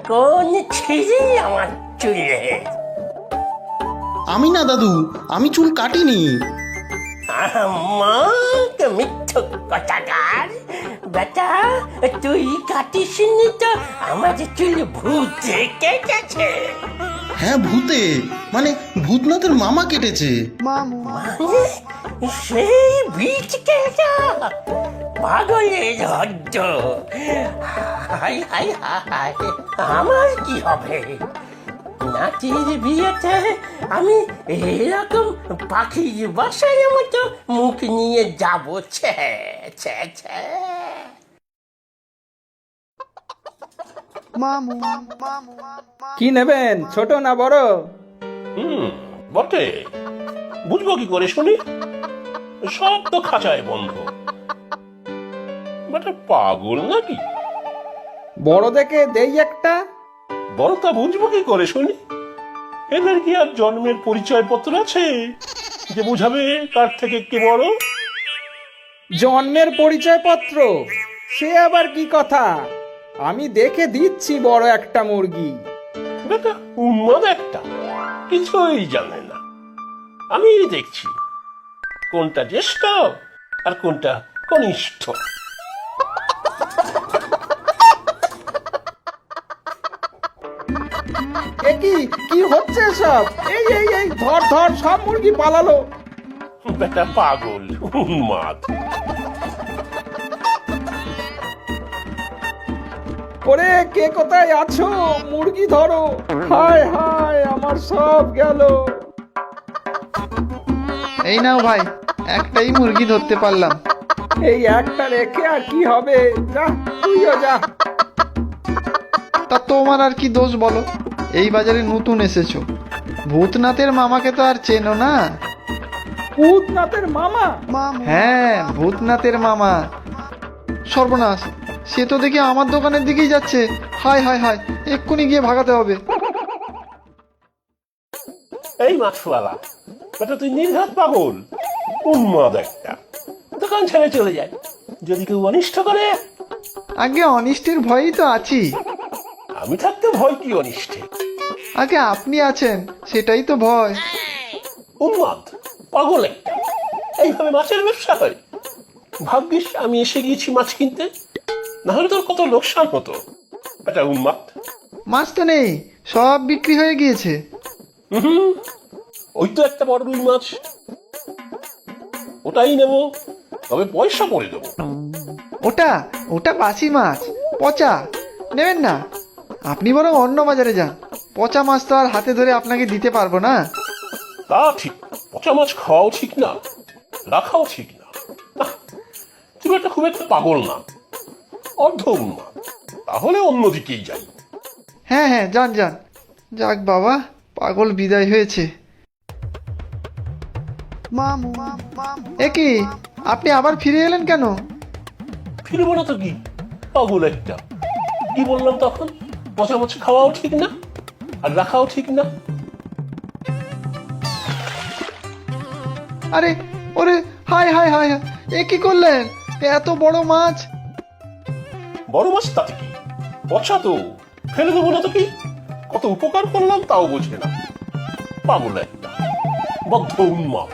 কোন ছিঁড়ি আমার চুলে? আমি না দাদু, আমি চুল কাটিনি। আমার মিথ্যুক কথাকার বেটা, তুই কাটিসনি তো আমার চুল ভূতে কেটেছে। হ্যাঁ ভূতে, মানে ভূতনাথের মামা কেটেছে। মানে সেই বীজ কেটা পাগলের হদ্দ। হাই হাই হাই, আমার কি হবে? নাতির বিয়েতে আমি এরকম পাখির বাসার মতো মুখ নিয়ে যাবো? ছে ছে ছে। কি নেবেন, ছোট না বড়? বটে, বুঝবো কি করে শুনি? সব তো খাঁচায় বন্ধ। বেটা পাগল নাকি? বড় দেখে দেই একটা। বড়টা বুঝবো কি করে শুনি? এদের কি আর জন্মের পরিচয় পত্র আছে যে বুঝাবে কার থেকে কে বড়? জন্মের পরিচয়পত্র সে আবার কি কথা? আমি দেখে দিচ্ছি বড় একটা মুরগি। বেটা উন্মাদ একটা, কিছুই জানে না। আমি দেখছি কোনটা জ্যেষ্ঠ আর কোনটা কনিষ্ঠ। এ কি কি হচ্ছে সব? এই এই এই ধর ধর, সব মুরগি পালালো। বেটা পাগল, উন্মাদ। ওরে কে কোথায় আছো? মুরগি ধরো। হায় হায়, আমার সব গেল। এই নাও ভাই, একটাই মুরগি ধরতে পারলাম। এই একটা রেখে আর কি হবে? যা, তুইও যা। তা তোমার আর কি দোষ বলো? এই বাজারে নতুন এসেছো, ভূতনাথের মামাকে তো আর চেনো না? ভূতনাথের মামা? হ্যাঁ, ভূতনাথের মামা। সর্বনাশ, সে তো দেখি আমার দোকানের দিকেই যাচ্ছে। হায় হায় হায়, এক্ষুনি গিয়ে ভাগাতে হবে। এই মাছওয়ালা, বেটা তুই নির্ঘাত পাগল, উন্মাদ একটা। দোকান ছেড়ে চলে যায় যদি কেউ অনিষ্ট করে। আগে অনিষ্টের ভয়ই তো আছি। আমি থাকতে ভয় কি অনিষ্টে? আগে আপনি আছেন, সেটাই তো ভয়। উন্মাদ, পাগল একটা। এইভাবে মাছের ব্যবসা হয়? ভাগ্যিস আমি এসে গিয়েছি মাছ কিনতে, না হলে তোর কত লোকসান হতো। বেটা উন্মাদ। মাছ তো নেই, সব বিক্রি হয়ে গিয়েছে। ওই তো একটা বড় রুই মাছ, ওটাই নেবো, তবে পয়সা পরে দেবো। ওটা ওটা বাসি মাছ, পচা। নেবেন না? আপনি বরং অন্য বাজারে যান। পচা মাছ তো আর হাতে ধরে আপনাকে দিতে পারবো না। তা ঠিক, পচা মাছ খাওয়াও ঠিক না, রাখাও ঠিক না। নাহ, তুমি একটা খুব একটা পাগল না, অর্ধ উন্মাদ। তাহলে অন্যদিকেই যাই। হ্যাঁ হ্যাঁ, যান যান। যাক বাবা, পাগল বিদায় হয়েছে। এ কি, আপনি আবার ফিরে এলেন কেন? ফিরবো না তো কি, পাগল একটা। কি বললাম তখন? পচা মাছ খাওয়াও ঠিক না আর রাখাও ঠিক না। আরে, ওরে, হায় হায় হায় হায়, এ কি করলেন? এত বড় মাছ! বড় মাছ তাতে কি, পচা তো, ফেলে দেবো না তো কি? কত উপকার করলাম তাও বোঝে না, পাগল একটা, বদ্ধ উন্মাদ।